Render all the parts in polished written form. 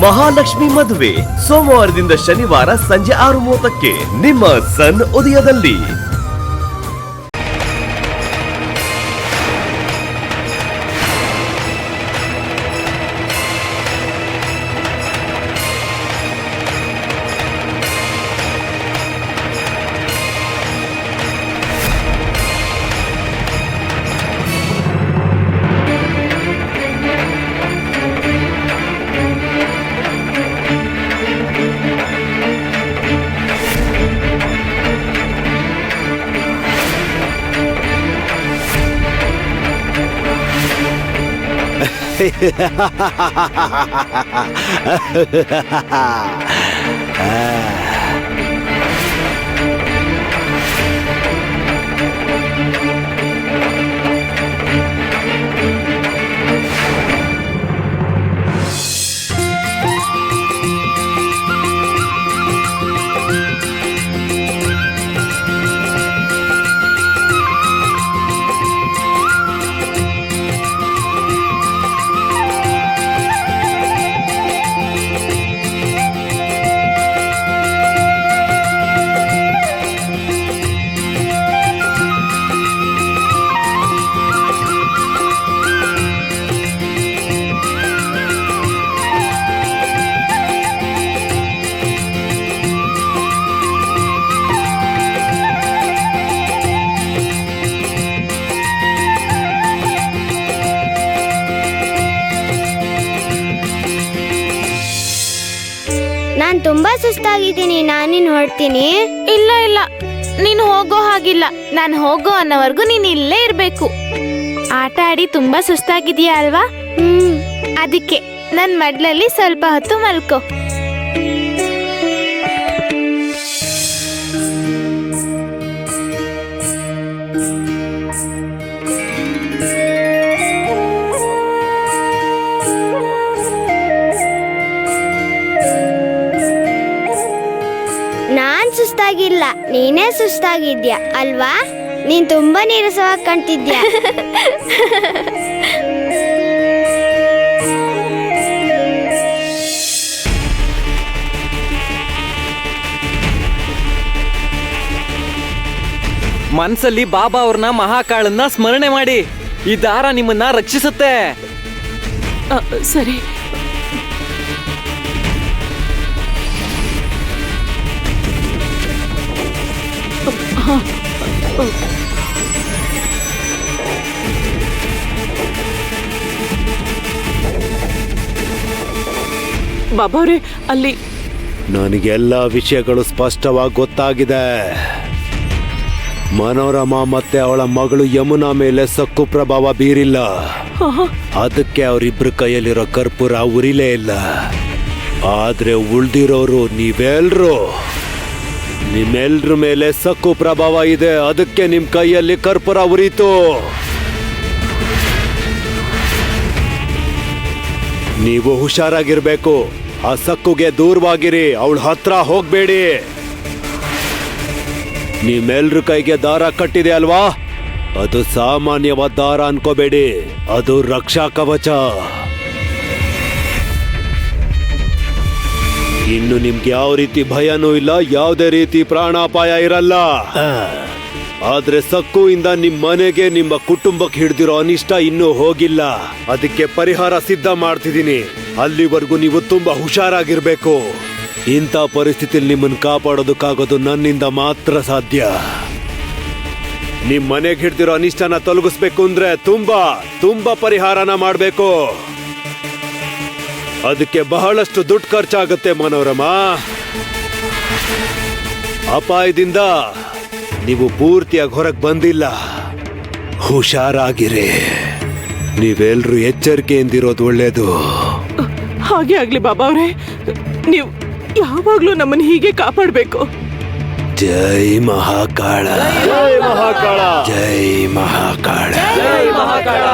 ಮಹಾಲಕ್ಷ್ಮಿ ಮದುವೆ ಸೋಮವಾರದಿಂದ ಶನಿವಾರ ಸಂಜೆ 6:30ಕ್ಕೆ ನಿಮ್ಮ ಸನ್ ಉದಯದಲ್ಲಿ. ನಾನ್ ತುಂಬಾ ಸುಸ್ತಾಗಿದ್ದೀನಿ, ನಾನಿನ್ ಹೊರಡ್ತೀನಿ. ಇಲ್ಲ ಇಲ್ಲ, ನೀನು ಹೋಗೋ ಹಾಗಿಲ್ಲ. ನಾನು ಹೋಗೋ ಅನ್ನೋವರೆಗೂ ನೀನ್ ಇಲ್ಲೇ ಇರ್ಬೇಕು. ಆಟ ಆಡಿ ತುಂಬಾ ಸುಸ್ತಾಗಿದೀಯಾ ಅಲ್ವಾ? ಅದಕ್ಕೆ ನನ್ ಮಡ್ಲಲ್ಲಿ ಸ್ವಲ್ಪ ಹೊತ್ತು ಮಲ್ಕೋ. ನಾನ್ ಸುಸ್ತಾಗಿಲ್ಲ, ನೀನೇ ಸುಸ್ತಾಗಿದ್ಯಾ ಅಲ್ವಾ? ನೀನ್ ತುಂಬಾ ನೀರಸವಾಗಿ ಕಾಣ್ತಿದ್ಯಾ. ಮನ್ಸಲ್ಲಿ ಬಾಬಾ ಅವ್ರನ್ನ ಮಹಾಕಾಳನ್ನ ಸ್ಮರಣೆ ಮಾಡಿ. ಈ ದಾರ ನಿಮ್ಮನ್ನ ರಕ್ಷಿಸುತ್ತೆ. ಸರಿ. ಬಾಬಾವ್ರೆ, ಅಲ್ಲಿ ನನಗೆಲ್ಲ ವಿಷಯಗಳು ಸ್ಪಷ್ಟವಾಗಿ ಗೊತ್ತಾಗಿದೆ. ಮನೋರಮಾ ಮತ್ತೆ ಅವಳ ಮಗಳು ಯಮುನಾ ಮೇಲೆ ಸಕ್ಕು ಪ್ರಭಾವ ಬೀರಿಲ್ಲ. ಅದಕ್ಕೆ ಅವರಿಬ್ರ ಕೈಯಲ್ಲಿರೋ ಕರ್ಪೂರ ಉರಿಲೇ ಇಲ್ಲ. ಆದ್ರೆ ಉಳ್ದಿರೋರು ನೀವೆಲ್ರು, ನಿಮ್ಮೆಲ್ರ ಮೇಲೆ ಸಕ್ಕು ಪ್ರಭಾವ ಇದೆ. ಅದಕ್ಕೆ ನಿಮ್ ಕೈಯಲ್ಲಿ ಕರ್ಪೂರ ಉರಿತು. ನೀವು ಹುಷಾರಾಗಿರ್ಬೇಕು. ಆ ಸಕ್ಕುಗೆ ದೂರವಾಗಿರಿ, ಅವಳ ಹತ್ರ ಹೋಗ್ಬೇಡಿ. ನಿಮ್ಮೆಲ್ರ ಕೈಗೆ ದಾರ ಕಟ್ಟಿದೆ ಅಲ್ವಾ? ಅದು ಸಾಮಾನ್ಯವಾದ ದಾರ ಅನ್ಕೋಬೇಡಿ, ಅದು ರಕ್ಷಾ ಕವಚ. ಇನ್ನು ನಿಮ್ಗೆ ಯಾವ ರೀತಿ ಭಯನೂ ಇಲ್ಲ, ಯಾವುದೇ ರೀತಿ ಪ್ರಾಣಾಪಾಯ ಇರಲ್ಲ. ಆದ್ರೆ ಸಕ್ಕುವಿಂದ ನಿಮ್ ಮನೆಗೆ, ನಿಮ್ಮ ಕುಟುಂಬಕ್ಕೆ ಹಿಡ್ದಿರೋ ಅನಿಷ್ಟ ಇನ್ನೂ ಹೋಗಿಲ್ಲ. ಅದಕ್ಕೆ ಪರಿಹಾರ ಸಿದ್ಧ ಮಾಡ್ತಿದ್ದೀನಿ. ಅಲ್ಲಿವರೆಗೂ ನೀವು ತುಂಬಾ ಹುಷಾರಾಗಿರ್ಬೇಕು. ಇಂಥ ಪರಿಸ್ಥಿತಿಯಲ್ಲಿ ನಿಮ್ಮನ್ನು ಕಾಪಾಡೋದಕ್ಕಾಗೋದು ನನ್ನಿಂದ ಮಾತ್ರ ಸಾಧ್ಯ. ನಿಮ್ ಮನೆಗೆ ಹಿಡ್ದಿರೋ ಅನಿಷ್ಟನ ತೊಲಗಿಸ್ಬೇಕು ಅಂದ್ರೆ ತುಂಬಾ ತುಂಬಾ ಪರಿಹಾರನ ಮಾಡ್ಬೇಕು. ಅದಕ್ಕೆ ಬಹಳಷ್ಟು ದುಡ್ಡು ಖರ್ಚಾಗುತ್ತೆ ಮನೋರಮಾ. ಅಪಾಯದಿಂದ ನೀವು ಪೂರ್ತಿಯಾಗಿ ಹೊರಗೆ ಬಂದಿಲ್ಲ. ಹುಷಾರಾಗಿರಿ. ನೀವೆಲ್ರೂ ಎಚ್ಚರಿಕೆಯಿಂದಿರೋದು ಒಳ್ಳೇದು. ಹಾಗೆ ಆಗ್ಲಿ ಬಾಬಾ ಅವ್ರೆ, ನೀವು ಯಾವಾಗ್ಲೂ ನಮ್ಮನ್ನ ಹೀಗೆ ಕಾಪಾಡ್ಬೇಕು. ಜೈ ಮಹಾಕಾಳ, ಜೈ ಮಹಾಕಾಳ, ಜೈ ಮಹಾಕಾಳ, ಜೈ ಮಹಾಕಾಳ.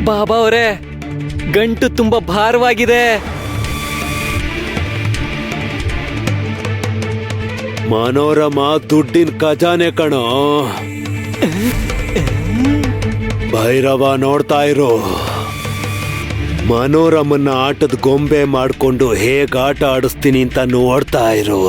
ಬಾಬಾ ಅವರೇ, ಗಂಟು ತುಂಬಾ ಭಾರವಾಗಿದೆ. ಮನೋರಮ ದುಡ್ಡಿನ ಖಜಾನೆ ಕಣೋ. ಭೈರವ ನೋಡ್ತಾ ಇರೋ, ಮನೋರಮನ್ನ ಆಟದ ಗೊಂಬೆ ಮಾಡ್ಕೊಂಡು ಹೇಗ್ ಆಟ ಆಡಿಸ್ತೀನಿ ಅಂತ ನೋಡ್ತಾ ಇರೋ.